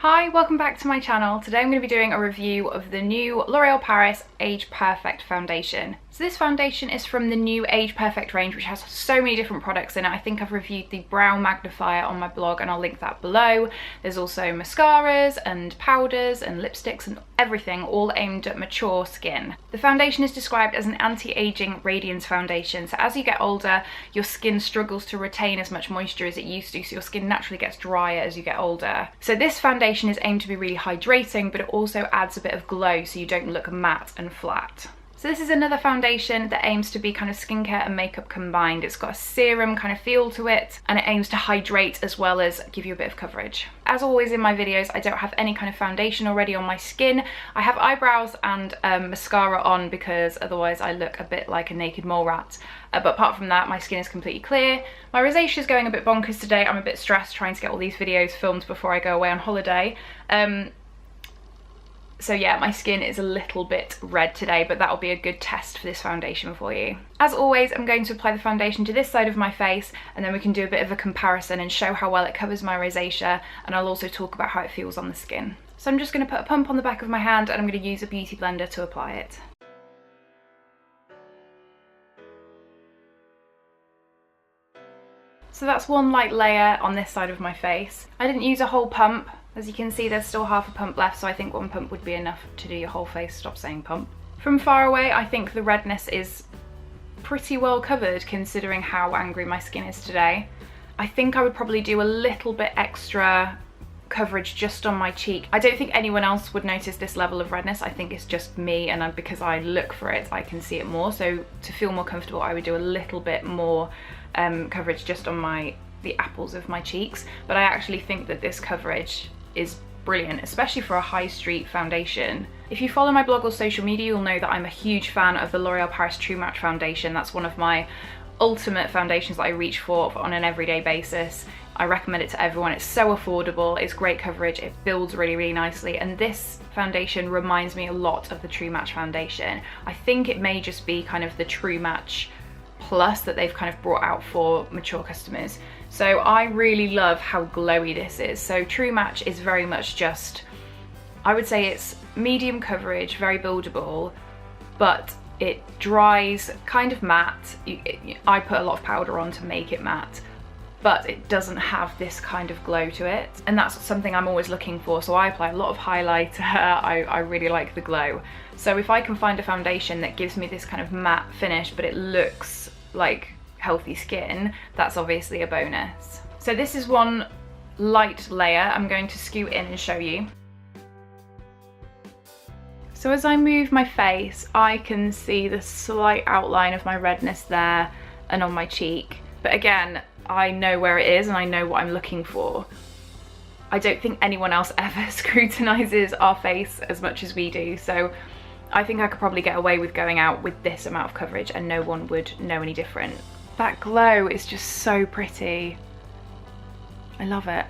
Hi, welcome back to my channel. Today I'm going to be doing a review of the new L'Oreal Paris Age Perfect foundation. So this foundation is from the new Age Perfect range, which has so many different products in it. I think I've reviewed the brow magnifier on my blog and I'll link that below. There's also mascaras and powders and lipsticks and everything, all aimed at mature skin. The foundation is described as an anti-aging radiance foundation. So as you get older, your skin struggles to retain as much moisture as it used to, so your skin naturally gets drier as you get older. So this foundation is aimed to be really hydrating, but it also adds a bit of glow so you don't look matte and flat. So this is another foundation that aims to be kind of skincare and makeup combined. It's got a serum kind of feel to it, and it aims to hydrate as well as give you a bit of coverage. As always in my videos, I don't have any kind of foundation already on my skin. I have eyebrows and mascara on because otherwise I look a bit like a naked mole rat. But apart from that, my skin is completely clear. My rosacea is going a bit bonkers today. I'm a bit stressed trying to get all these videos filmed before I go away on holiday. So yeah, my skin is a little bit red today, but that'll be a good test for this foundation for you. As always, I'm going to apply the foundation to this side of my face, and then we can do a bit of a comparison and show how well it covers my rosacea, and I'll also talk about how it feels on the skin. So I'm just going to put a pump on the back of my hand, and I'm going to use a beauty blender to apply it. So that's one light layer on this side of my face. I didn't use a whole pump. As you can see, there's still half a pump left, so I think one pump would be enough to do your whole face. Stop saying pump. From far away, I think the redness is pretty well covered considering how angry my skin is today. I think I would probably do a little bit extra coverage just on my cheek. I don't think anyone else would notice this level of redness. I think it's just me, and because I look for it, I can see it more. So to feel more comfortable, I would do a little bit more coverage just on the apples of my cheeks. But I actually think that this coverage is brilliant, especially for a high street foundation. If you follow my blog or social media, you'll know that I'm a huge fan of the L'Oreal Paris True Match foundation. That's one of my ultimate foundations that I reach for on an everyday basis. I recommend it to everyone. It's so affordable, it's great coverage, it builds really nicely, and this foundation reminds me a lot of the True Match foundation. I think it may just be kind of the True Match Plus that they've kind of brought out for mature customers. So I really love how glowy this is. So True Match is very much just, I would say it's medium coverage, very buildable, but it dries kind of matte. I put a lot of powder on to make it matte, but it doesn't have this kind of glow to it, and that's something I'm always looking for. So I apply a lot of highlighter. I really like the glow. So if I can find a foundation that gives me this kind of matte finish but it looks like healthy skin, that's obviously a bonus. So this is one light layer. I'm going to scoot in and show you. So as I move my face, I can see the slight outline of my redness there and on my cheek. But again, I know where it is and I know what I'm looking for. I don't think anyone else ever scrutinizes our face as much as we do, so I think I could probably get away with going out with this amount of coverage and no one would know any different. That glow is just so pretty. I love it.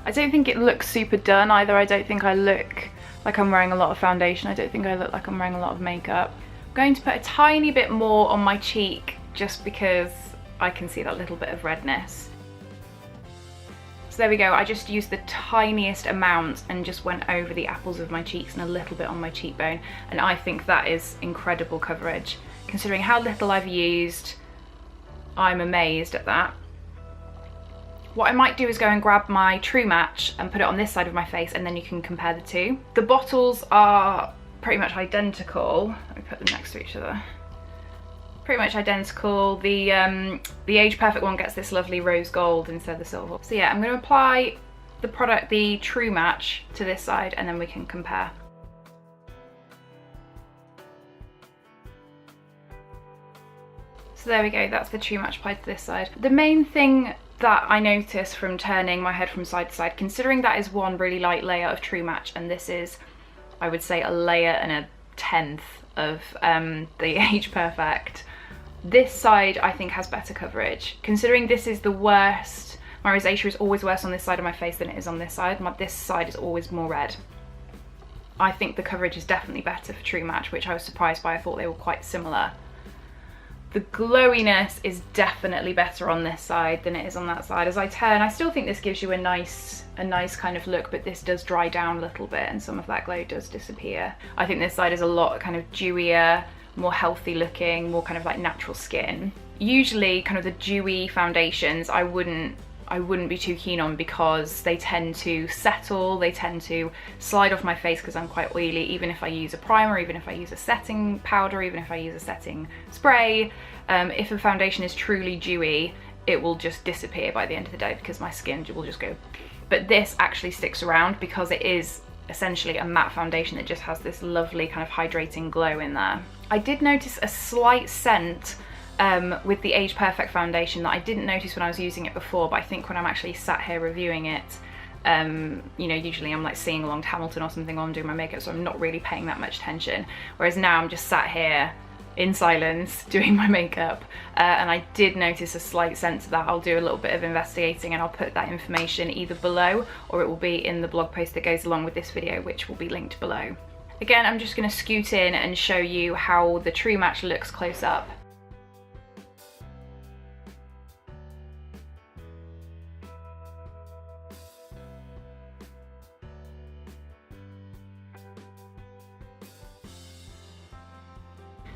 I don't think it looks super done either. I don't think I look like I'm wearing a lot of foundation. I don't think I look like I'm wearing a lot of makeup. I'm going to put a tiny bit more on my cheek just because I can see that little bit of redness. So there we go. I just used the tiniest amount and just went over the apples of my cheeks and a little bit on my cheekbone, and I think that is incredible coverage. Considering how little I've used, I'm amazed at that. What I might do is go and grab my True Match and put it on this side of my face, and then you can compare the two. The bottles are pretty much identical. Let me put them next to each other. Pretty much identical. The Age Perfect one gets this lovely rose gold instead of the silver. So yeah, I'm going to apply the product, the True Match, to this side, and then we can compare. So there we go, that's the True Match applied to this side. The main thing that I notice from turning my head from side to side, considering that is one really light layer of True Match, and this is, I would say, a layer and a tenth of the Age Perfect, this side I think has better coverage. Considering this is the worst, my rosacea is always worse on this side of my face than it is on this side. This side is always more red. I think the coverage is definitely better for True Match, which I was surprised by. I thought they were quite similar. The glowiness is definitely better on this side than it is on that side. As I turn, I still think this gives you a nice kind of look, but this does dry down a little bit and some of that glow does disappear. I think this side is a lot kind of dewier, more healthy looking, more kind of like natural skin. Usually kind of the dewy foundations I wouldn't be too keen on because they tend to settle, they tend to slide off my face because I'm quite oily, even if I use a primer, even if I use a setting powder, even if I use a setting spray. If a foundation is truly dewy, it will just disappear by the end of the day because my skin will just go. But this actually sticks around because it is essentially a matte foundation that just has this lovely kind of hydrating glow in there. I did notice a slight scent with the Age Perfect foundation that I didn't notice when I was using it before, but I think when I'm actually sat here reviewing it, you know, usually I'm like singing along to Hamilton or something while I'm doing my makeup, so I'm not really paying that much attention. Whereas now I'm just sat here in silence doing my makeup, and I did notice a slight sense of that. I'll do a little bit of investigating and I'll put that information either below or it will be in the blog post that goes along with this video, which will be linked below. Again, I'm just going to scoot in and show you how the True Match looks close up.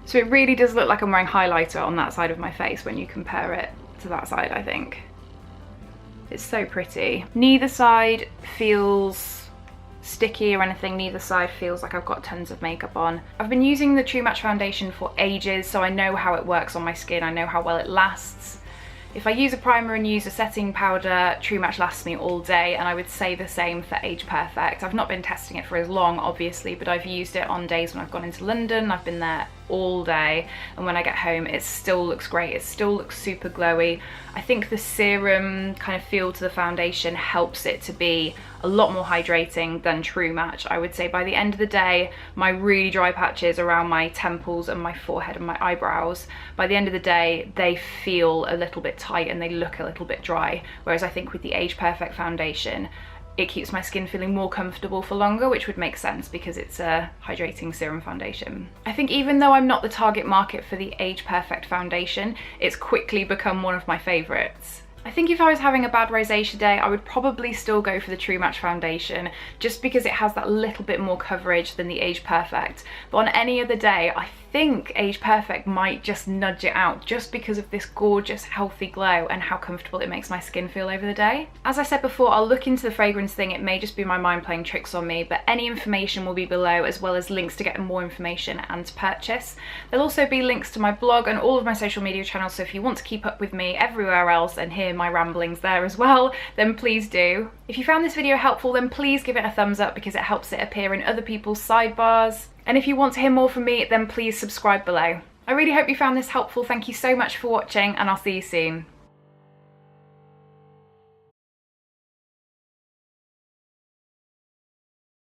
So it really does look like I'm wearing highlighter on that side of my face when you compare it to that side, I think. It's so pretty. Neither side feels sticky or anything, neither side feels like I've got tons of makeup on. I've been using the True Match foundation for ages, so I know how it works on my skin, I know how well it lasts. If I use a primer and use a setting powder, True Match lasts me all day, and I would say the same for Age Perfect. I've not been testing it for as long, obviously, but I've used it on days when I've gone into London, I've been there all day, and when I get home it still looks great, it still looks super glowy. I think the serum kind of feel to the foundation helps it to be a lot more hydrating than True Match. I would say by the end of the day, my really dry patches around my temples and my forehead and my eyebrows, by the end of the day they feel a little bit tight and they look a little bit dry, whereas I think with the Age Perfect foundation it keeps my skin feeling more comfortable for longer, which would make sense because it's a hydrating serum foundation. I think even though I'm not the target market for the Age Perfect foundation, it's quickly become one of my favourites. I think if I was having a bad rosacea day, I would probably still go for the True Match foundation just because it has that little bit more coverage than the Age Perfect. But on any other day, I think Age Perfect might just nudge it out just because of this gorgeous healthy glow and how comfortable it makes my skin feel over the day. As I said before, I'll look into the fragrance thing. It may just be my mind playing tricks on me, but any information will be below, as well as links to get more information and to purchase. There'll also be links to my blog and all of my social media channels, so if you want to keep up with me everywhere else and hear my ramblings there as well, then please do. If you found this video helpful, then please give it a thumbs up because it helps it appear in other people's sidebars. And if you want to hear more from me, then please subscribe below. I really hope you found this helpful. Thank you so much for watching, and I'll see you soon.